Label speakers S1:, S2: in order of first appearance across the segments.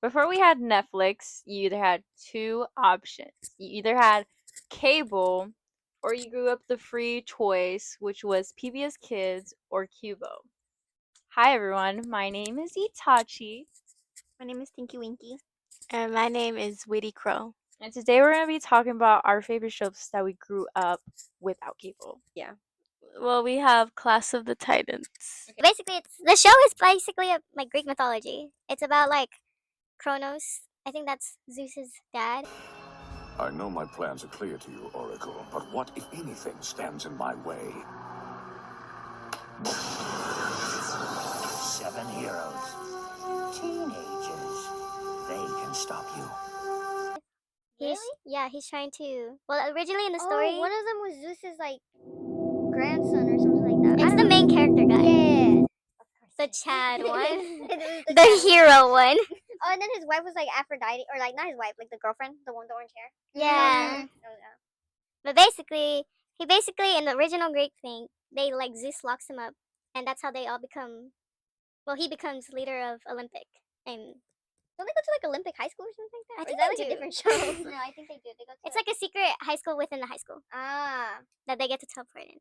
S1: Before we had Netflix, you either had two options. You either had cable or you grew up the free choice, which was PBS Kids or Cubo. Hi everyone, my name is Itachi,
S2: My name is Tinky Winky.
S3: And my name is Witty Crow.
S1: and today we're going to be talking about our favorite shows that we grew up without cable.
S2: Yeah.
S3: Well, we have Class of the Titans.
S2: Basically, the show is basically like Greek mythology. It's about like Kronos. I think that's Zeus's dad.
S4: I know my plans are clear to you, Oracle, but what, if anything, stands in my way?
S5: 7 heroes. Teenagers. They can stop you.
S2: He's trying to. Well, originally in the story,
S6: one of them was Zeus's like grandson or something like that.
S2: it's the main character guy.
S6: Yeah.
S2: The Chad one.
S6: The
S2: The hero one.
S6: Oh, and then his wife was like Aphrodite, or like not his wife, like the girlfriend, the one with the orange hair.
S2: Yeah.
S6: Oh, yeah.
S2: But basically, in the original Greek thing, they like Zeus locks him up, and that's how they all become. Well, he becomes leader of Olympic, and
S6: Don't they go to like Olympic high school or something like that?
S2: I
S6: Or
S2: think
S6: is that
S2: they
S6: like a
S2: do.
S6: different show? No, I think they do. They go to
S2: it's like a secret high school within the high school
S6: ah.
S2: that they get to teleport in.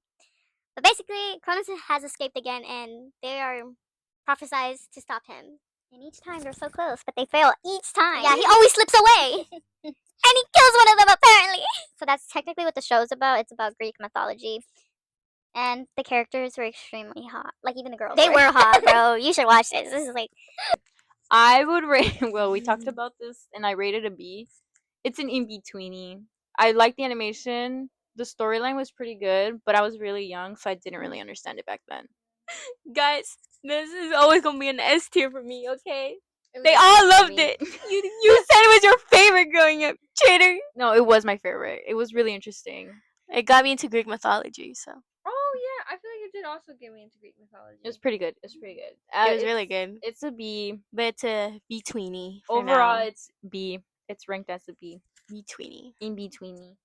S2: But basically, Cronus has escaped again, and they are prophesized to stop him. And each time they're so close, but they fail each time. Yeah, he always slips away. And he kills one of them, apparently. So that's technically what the show's about. It's about Greek mythology. And the characters were extremely hot. Like, even the girls. They were hot, bro. You should watch this. This is like.
S1: I would rate, well, we talked about this and I rated a B. It's an in-betweeny. I liked the animation. The storyline was pretty good, but I was really young, so I didn't really understand it back then.
S3: Guys, this is always going to be an S tier for me, okay? They all loved it. You said it was your favorite growing up, traitor.
S1: No, it was my favorite. It was really interesting.
S3: It got me into Greek mythology, so
S7: Oh yeah, I feel like it did also get me into Greek mythology.
S1: It was pretty good. It was pretty good.
S3: it was really good.
S1: It's a B.
S3: But it's a betweeny. for
S1: Overall,
S3: now.
S1: it's B. It's ranked as a B.
S3: betweeny.
S1: In betweeny.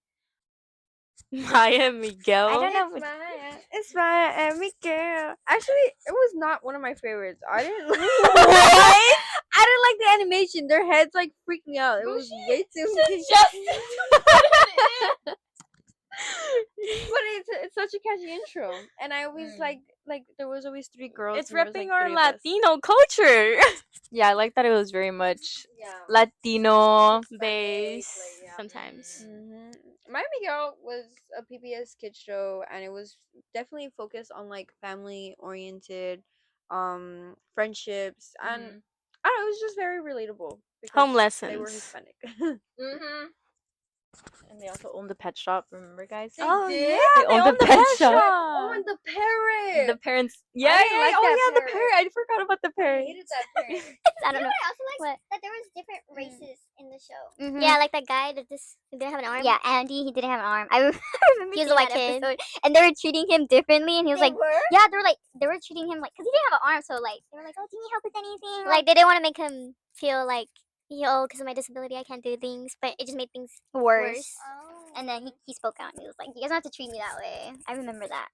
S3: Maya Miguel.
S2: I don't know.
S7: It's Maya and Miguel. Actually, it was not one of my favorites. I didn't like
S3: What?
S7: I didn't like the animation. Their heads like freaked me out. It was way too But it's such a catchy intro. And I always like there was always 3 girls.
S3: It's
S7: and there was,
S3: repping
S7: like,
S3: our
S7: 3 of us.
S3: Latino culture.
S1: Yeah, I like that it was very much
S7: Yeah.
S1: Latino.
S3: Base.
S7: Like, yeah.
S3: Sometimes.
S7: My Miguel was a PBS kids show, and it was definitely focused on like family oriented, friendships, and
S1: Mhm.
S7: I don't know, it was just very relatable.
S3: Home
S7: because They were
S3: lessons.
S7: Hispanic.
S1: Mm-hmm. And they also owned the pet shop. Remember, guys?
S3: Oh,
S7: did?
S3: yeah.
S1: They owned the pet shop.
S7: Oh, and the parrot.
S1: The parents. Yeah,
S7: didn't like
S1: oh
S7: that
S1: yeah, the
S7: parrot.
S1: parrot. I forgot about the
S7: I
S1: parrot.
S7: hated that parrot.
S2: I don't know.
S6: I also like
S2: What?
S6: that there was different races in the show.
S2: Yeah, like that guy that he didn't have an arm. Yeah, Andy, he didn't have an arm. I remember he was a white kid, and they were treating him differently, and he was
S6: They
S2: like,
S6: were?
S2: yeah, they were treating him like, cause he didn't have an arm, so like they were like, oh, do you need help with anything? Like they didn't want to make him feel like, yo, because of my disability, I can't do things, but it just made things worse.
S6: Oh.
S2: And then he spoke out, and he was like, you guys don't have to treat me that way. I remember that.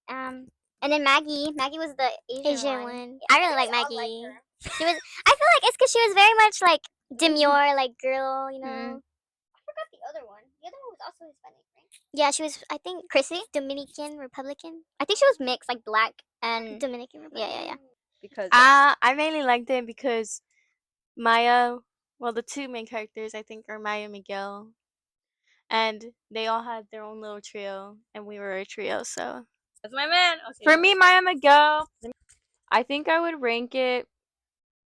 S2: And then Maggie was the Asian one. I really like
S6: all
S2: Maggie.
S6: like her.
S2: She was. I feel like it's because she was very much like demure, like girl, you know.
S6: I forgot the other one. The other one was also Hispanic, right?
S2: Yeah, she was. I think Chrissy, Dominican Republican. I think she was mixed, like black and Dominican Republican. Yeah.
S7: Because
S3: I mainly liked it because Maya, well, the 2 main characters, I think, are Maya and Miguel. And they all had their own little trio, and we were a trio, so. That's my man. Okay.
S1: For me, Maya Miguel, I think I would rank it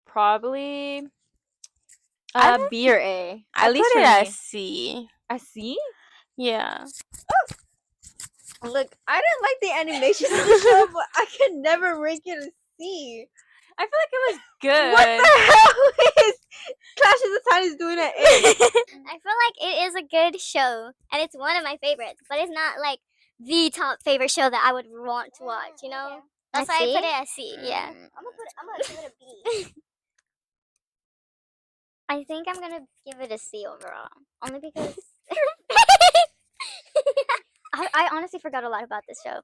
S1: probably
S3: I would-
S1: B or A.
S3: I
S1: At least
S3: put
S1: for
S3: it
S1: me.
S3: at C.
S1: A C?
S3: Yeah.
S7: look, I didn't like the animation of the show, but I could never rank it a C.
S1: I feel like it was good.
S7: What the hell is Clash of the Titans doing at A?
S2: I feel like it is a good show, and it's one of my favorites, but it's not like the top favorite show that I would want to watch. You know, that's why I put it at C. Yeah.
S6: I'm gonna give it a B.
S2: I think I'm gonna give it a C overall, only because I honestly forgot a lot about this show.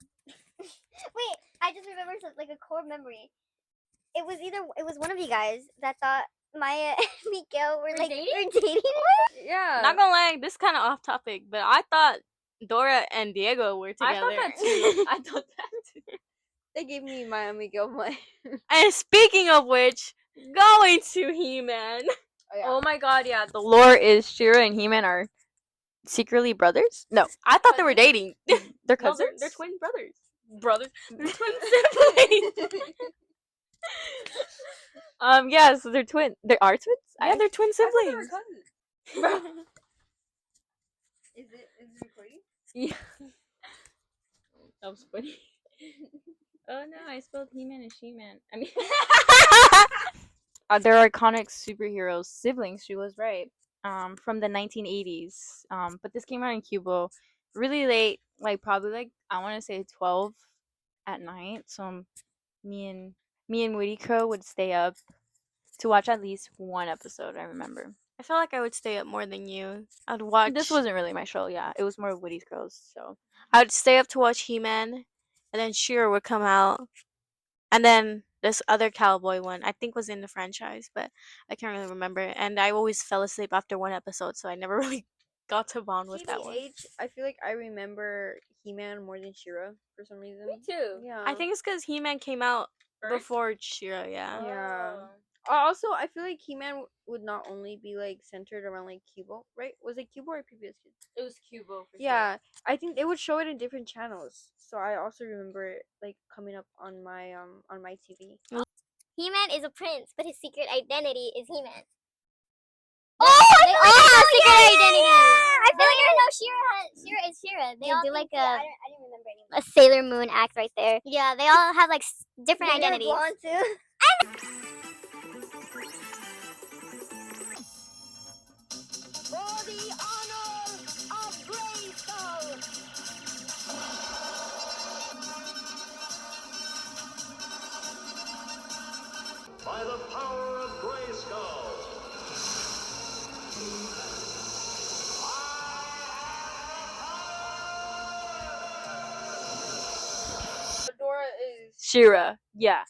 S6: Wait, I just remembered like a core memory. It was one of you guys that thought Maya and Miguel were like
S2: dating?
S6: were dating.
S7: Yeah.
S3: Not gonna lie, this kind of off topic, but I thought Dora and Diego were together.
S1: I thought that too. I thought that too.
S7: They gave me Maya Miguel my.
S3: And speaking of which, going to He-Man.
S7: Oh, yeah.
S1: Oh my god, yeah. The lore is She-Ra and He-Man are secretly brothers? No,
S3: I thought they were dating.
S1: they're
S3: No,
S1: cousins.
S3: they're twin brothers. They're twin siblings.
S1: Yeah, so they're twin. They are twins.
S3: Yeah, they're twin
S7: I thought they were
S3: siblings.
S7: cousins. Is it recording?
S1: Yeah. That was funny. Oh no, I spelled He-Man and She-Man. I mean, they're iconic superheroes siblings. She was right. From the 1980s. But this came out in Cuba really late, like probably like I want to say 12 at night. So me and Woody Crow would stay up to watch at least one episode. I remember.
S3: I feel like I would stay up more than you. I'd watch.
S1: This wasn't really my show. Yeah, it was more of Woody's Crows. So
S3: I would stay up to watch He-Man, and then She-Ra would come out, and then this other cowboy one I think was in the franchise, but I can't really remember. And I always fell asleep after one episode, so I never really got to bond with that one.
S7: TBH, I feel like I remember He-Man more than She-Ra for some reason.
S1: too.
S7: Yeah.
S3: I think it's because He-Man came out
S1: First?
S3: before She-Ra. Yeah.
S7: Yeah. Also, I feel like He-Man would not only be like centered around like Cubo, right? Was it Cubo or previous kids?
S1: It was Cubo for
S7: Yeah, I think they would show it in different channels. So I also remember it like coming up on my TV.
S2: He-Man is a prince, but his secret identity is He-Man.
S6: Oh,
S2: They all have secret identities.
S6: I
S2: I feel like no, She-Ra is She-Ra. They all
S6: do
S2: like
S6: I didn't remember any.
S2: a Sailor Moon act right there. Yeah, they all have like different
S6: You're
S2: identities.
S6: blonde too.
S5: For the honor of Grayskull!
S8: By the power of Grayskull.
S7: Dora is.
S1: She-Ra. Yeah.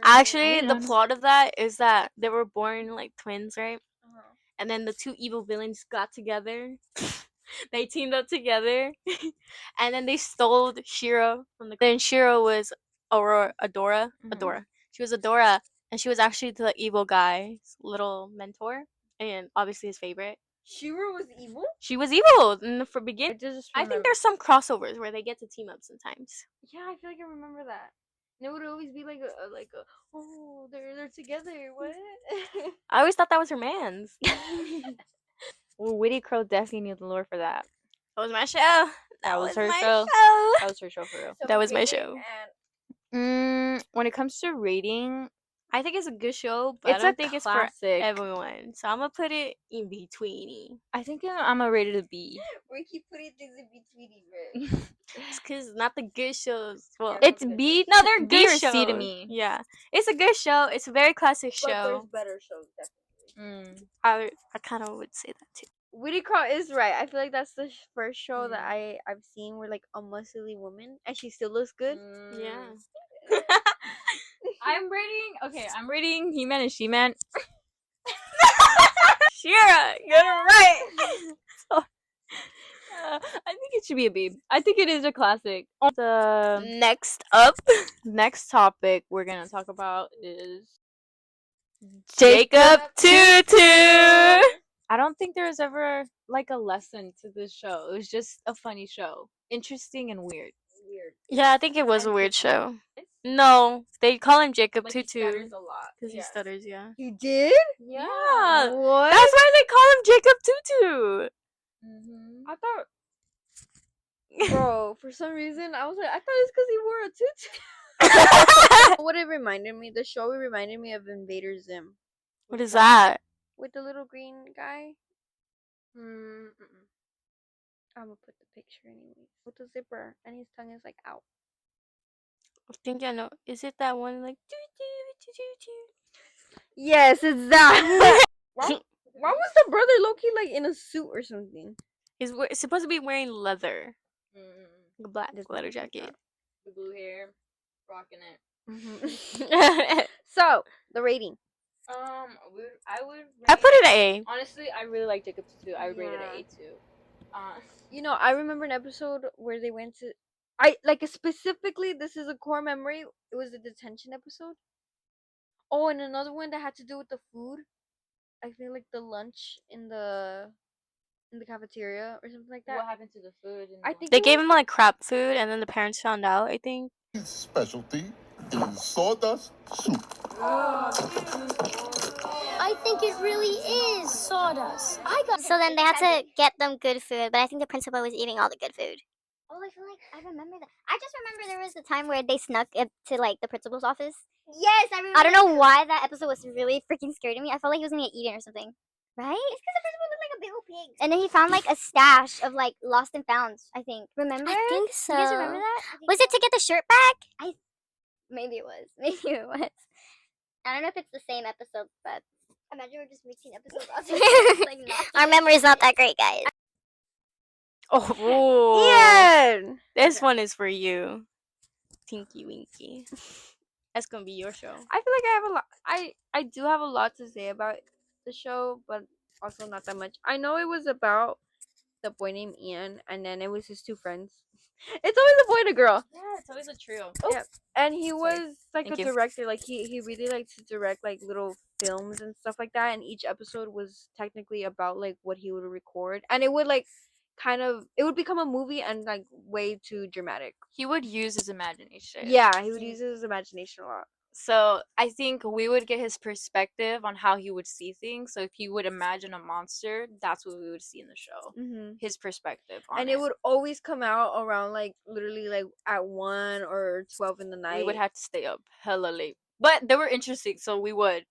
S3: Actually, the
S1: didn't know.
S3: plot of that is that they were born like twins, right?
S7: Uh-huh.
S3: And then the two evil villains got together. They teamed up together, and then they stole She-Ra from the. Then She-Ra was Adora. She was Adora, and she was actually the evil guy's little mentor, and obviously his favorite.
S7: She-Ra was evil.
S3: She was evil in the
S7: I
S3: beginning.
S7: just.
S3: I think
S7: remember-
S3: there's some crossovers where they get to team up sometimes.
S7: Yeah, I feel like I remember that. And it would always be like a oh they're together. What?
S3: I always thought that was her man's.
S1: Well, Witty Crow definitely knew the lore for that.
S3: That was my show.
S1: That was her
S3: my
S1: show. That was her show for real.
S3: That was my
S7: rating
S3: show.
S1: When it comes to rating,
S3: I think it's a good show, but
S1: it's
S3: I
S1: a
S3: don't think it's for
S1: classic.
S3: everyone. So I'm gonna put it in betweeny.
S1: I think I'm a rated a B.
S7: Ricky putting things in between, bro.
S3: It's because not the good shows. Well,
S1: It's B.
S3: no, they're
S1: B
S3: good
S1: or C to
S3: shows.
S1: me.
S3: Yeah, it's a good show. It's a very classic
S7: But there's
S3: show.
S7: better shows, definitely.
S3: I kind of would say that too.
S7: Witty Crow is right. I feel like that's the first show that
S1: Mm.
S7: I've seen where like a muscly woman and she still looks good.
S3: Yeah.
S1: I'm rating He-Man and She-Man.
S3: She-Ra, get it right.
S1: I think it should be a B. I think it is a classic. The
S3: Next up,
S1: next topic we're gonna talk about is
S3: Jacob Tutu.
S1: I don't think there was ever like a lesson to this show. It was just a funny show, interesting and weird.
S3: Yeah, I think it was a weird show. No, they call him Jacob Tutu
S1: a lot
S3: because he stutters. Yeah.
S7: You did?
S3: Yeah.
S7: What?
S3: That's why they call him Jacob Tutu.
S1: Mm-hmm.
S7: I thought, bro, for some reason I was like, I thought it's because he wore a tutu. What it reminded me, the show it reminded me of Invader Zim
S3: What is that?
S7: with the little green guy. I'm gonna put the picture anyways. With the zipper and his tongue is like out.
S3: I think I know. Is it that one like?
S7: Yes, it's that. why was the brother Loki like in a suit or something?
S3: He's supposed to be wearing leather, a black
S7: This
S3: leather
S7: one.
S3: jacket.
S1: The blue hair, rocking it.
S7: So the rating.
S1: I would.
S3: I
S1: rate
S3: put it at A.
S1: Honestly, I really like Jacobs too. I would rate it
S7: Yeah.
S1: an A too.
S7: You know, I remember an episode where they went to. I like specifically. This is a core memory. It was the detention episode. Oh, and another one that had to do with the food. I feel like the lunch in the cafeteria or something like that.
S1: What happened to the food? And
S7: I think
S3: They
S7: it
S3: gave
S7: was-
S3: him like crap food, and then the parents found out. I think.
S9: His specialty is sawdust soup.
S10: I think it really is sawdust. I got
S2: So then they had to get them good food, but I think the principal was eating all the good food.
S6: Oh, I feel like I remember that.
S2: I just remember there was a time where they snuck up to like the principal's office.
S6: Yes, I remember.
S2: I don't know why that episode was really freaking scary to me. I felt like he was gonna get eaten or something. Right?
S6: It's because the principal looked like a big old pig.
S2: And then he found like a stash of like lost and founds, I think. Remember?
S10: I think so.
S2: You guys remember that? Was it to get the shirt back? Maybe it was. Maybe it was. I don't know if it's the same episode, but
S6: Imagine we're just mixing episodes up.
S2: like, our memory is not that great, guys.
S3: Oh.
S7: Yeah.
S3: This one is for you, Tinky Winky. That's gonna be your show.
S7: I feel like I have a lot. I do have a lot to say about the show, but also not that much. I know it was about the boy named Ian, and then it was his two friends. It's always a boy and a girl.
S1: yeah, it's always a trio.
S7: Yeah, and he was like
S3: Thank
S7: a
S3: you.
S7: director. Like he really liked to direct like little films and stuff like that. And each episode was technically about like what he would record, and it would like it would become a movie and like way too dramatic.
S1: He would use his imagination.
S7: Yeah, he would use his imagination a lot.
S1: So I think we would get his perspective on how he would see things. So if he would imagine a monster, that's what we would see in the show.
S7: Mm-hmm.
S1: His perspective on
S7: And it would always come out around like literally like at 1 or 12 in the night.
S1: We would have to stay up hella late, but they were interesting, so we would.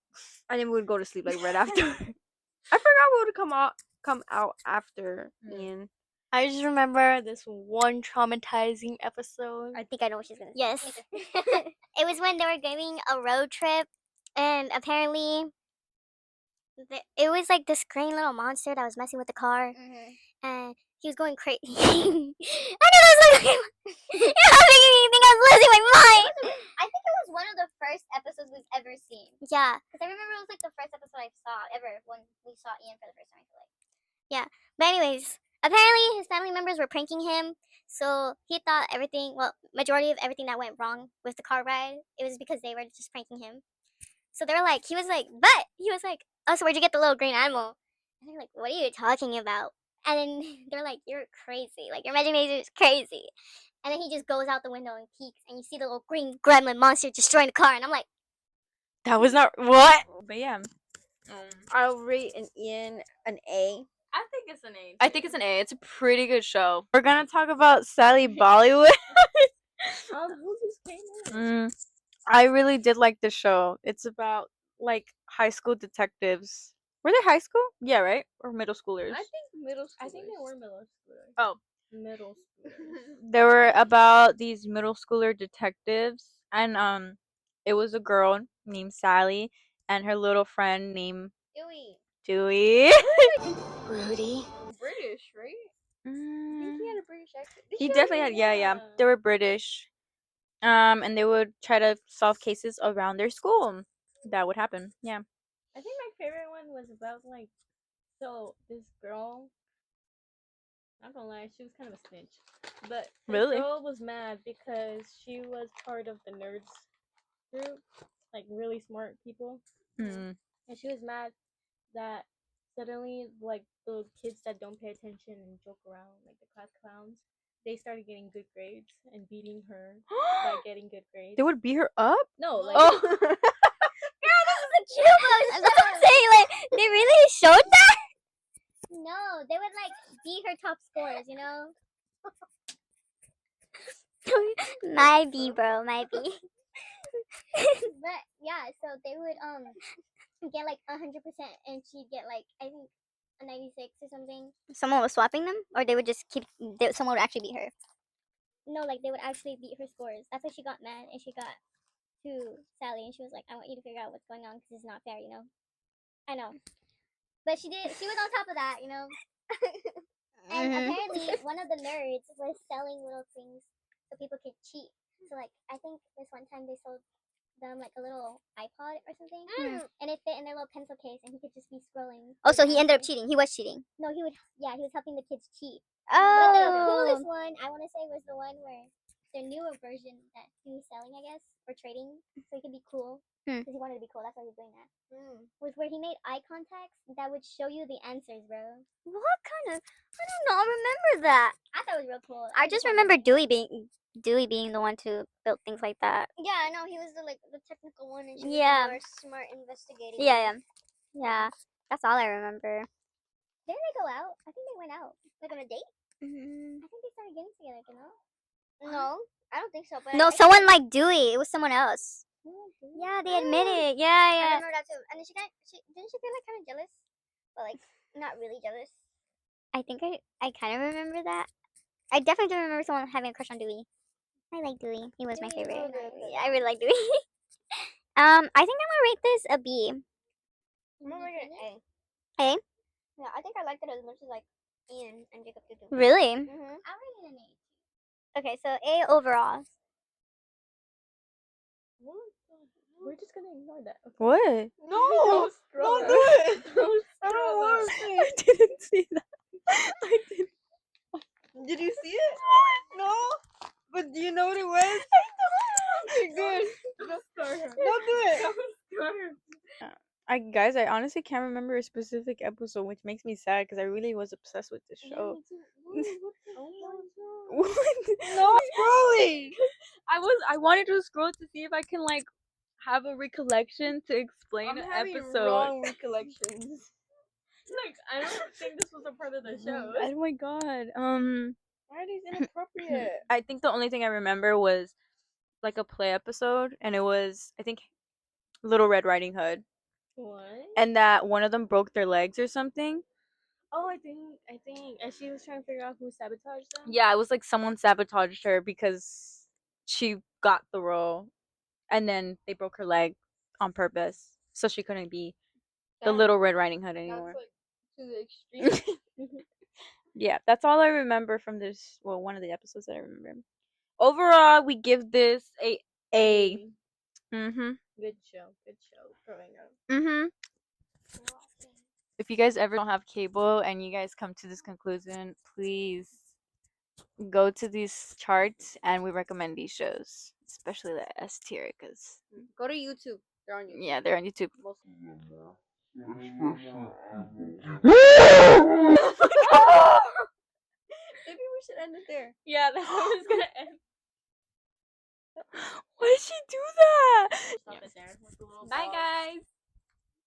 S7: and then we would go to sleep like right after. I forgot what would come out after Ian.
S3: I just remember this one traumatizing episode.
S6: I think I know what she's gonna say.
S2: Yes. It was when they were going a road trip, and apparently, it was like this green little monster that was messing with the car, and he was going crazy. I knew that was like, you're not making me think I was losing my mind.
S6: I think it was one of the first episodes we've ever seen.
S2: Yeah,
S6: Because I remember it was like the first episode I saw ever when we saw Ian for the first time. I feel like.
S2: but anyways, apparently his family members were pranking him, so he thought everything, well, majority of everything that went wrong with the car ride, it was because they were just pranking him. So they were like, he was like, oh, so where'd you get the little green animal? And they're like, what are you talking about? And then they're like, you're crazy. Like, your imagination is crazy. And then he just goes out the window and peeks, and you see the little green gremlin monster destroying the car. And I'm like,
S3: That was not what?
S1: But yeah,
S7: I'll rate an Ian an A.
S3: I think it's an A.
S1: I think it's an A. It's a pretty good show.
S7: We're gonna talk about Sally Bollywood.
S3: Who just came in?
S7: I really did like the show. It's about like high school detectives. Were they high school? Yeah, right? Or middle schoolers?
S3: I think middle school. I think they were middle schoolers.
S7: Oh.
S3: Middle schoolers.
S7: They were about these middle schooler detectives, and it was a girl named Sally and her little friend named Dewey.
S10: Rudy.
S3: British, right?
S7: Mm,
S3: He had a British accent.
S7: he definitely had, yeah. They were British. And they would try to solve cases around their school. That would happen. Yeah.
S3: I think my favorite one was about like, so this girl. Not gonna lie, she was kind of a snitch. But the
S7: Really?
S3: girl was mad because she was part of the nerds group, like really smart people.
S7: Mm.
S3: And she was mad that suddenly, like, the kids that don't pay attention and joke around, like the class clowns, they started getting good grades and beating her by getting good grades.
S7: They would beat her up?
S3: No, like,
S7: Oh.
S2: that's what I'm saying. Like, they really showed that?
S6: No, they would like be her top scores, you know?
S2: Might be, bro, might be.
S6: But yeah, so they would get like 100% and she'd get like I think a 96 or something.
S2: Someone was swapping them, or they would just someone would actually beat her.
S6: No, like they would actually beat her scores. That's why she got mad and she got to Sally and she was like, I want you to figure out what's going on because it's not fair, you know? I know. But she was on top of that, you know? And apparently one of the nerds was selling little things so people could cheat. So like I think this one time they sold them like a little iPod or something,
S2: Hmm.
S6: and it fit in their little pencil case, and he could just be scrolling.
S2: Oh, so
S6: through
S2: he
S6: the
S2: ended up
S6: answers.
S2: cheating. He was cheating.
S6: No, he was helping the kids cheat. But the
S2: Oh.
S6: coolest one, I want to say, was the one where the newer version that he was selling, I guess, or trading, so he could be cool.
S2: Hmm.
S6: Because he wanted to be cool, that's why he was doing that. Was where he made eye contacts that would show you the answers, bro.
S2: What kind of? I do not remember that.
S6: I thought it was real cool.
S2: I just remember Dewey being the one to build things like that.
S6: Yeah, I know, he was the technical one, and she was
S2: Yeah.
S6: the more smart investigating.
S2: Yeah. That's all I remember.
S6: Didn't they go out? I think they went out. Like on a date?
S2: Mm-hmm.
S6: I think they started getting together, you know? No, I don't think so. But
S2: No,
S6: I
S2: someone like Dewey. It was someone else.
S6: think
S2: Yeah, they admitted.
S6: I
S2: Yeah.
S6: remember that too. And then didn't she feel like kind of jealous? But like not really jealous.
S2: I think I kind of remember that. I definitely do remember someone having a crush on Dewey. I like Dewey. He was my
S6: Dewey was
S2: favorite.
S6: really good.
S2: Yeah, I really like Dewey. I think I'm gonna rate this a B.
S6: I'm gonna rate it an
S2: A?
S6: Yeah, I think I liked it as much as like Ian and Jacob did.
S2: Really?
S6: I rated it an A.
S2: Okay, so A overall.
S3: We're just gonna ignore that. Okay.
S1: What?
S7: No, don't do it. I don't want to.
S1: I didn't see that. I didn't.
S7: Did you see it? No. But do you know what it was? Okay, good. Don't do it.
S1: Guys, I honestly can't remember a specific episode, which makes me sad because I really was obsessed with this show. What?
S7: No scrolling.
S1: I wanted to scroll to see if I can like have a recollection to explain
S7: I'm
S1: an
S7: having
S1: episode.
S7: wrong recollections.
S3: Like, I don't think this was a part of the show.
S1: Oh my god.
S7: Why are these inappropriate?
S1: I think the only thing I remember was like a play episode, and it was I think Little Red Riding Hood,
S3: What?
S1: and that one of them broke their legs or something.
S3: Oh, I think, and she was trying to figure out who sabotaged them.
S1: Yeah, it was like someone sabotaged her because she got the role, and then they broke her leg on purpose, so she couldn't be the Little Red Riding Hood anymore.
S7: That's like to the extreme.
S1: Yeah, that's all I remember from this. Well, one of the episodes that I remember. Overall, we give this a A. Mhm.
S3: Good show growing up.
S1: Mhm. If you guys ever don't have cable and you guys come to this conclusion, please go to these charts and we recommend these shows, especially the S tier, because
S7: Go to YouTube. They're on YouTube.
S1: yeah, they're on YouTube.
S7: Maybe we should end it there.
S3: Yeah, that's how it's gonna end.
S1: Why did she do that?
S3: Stop it there with the little
S1: Bye,
S3: ball.
S1: guys.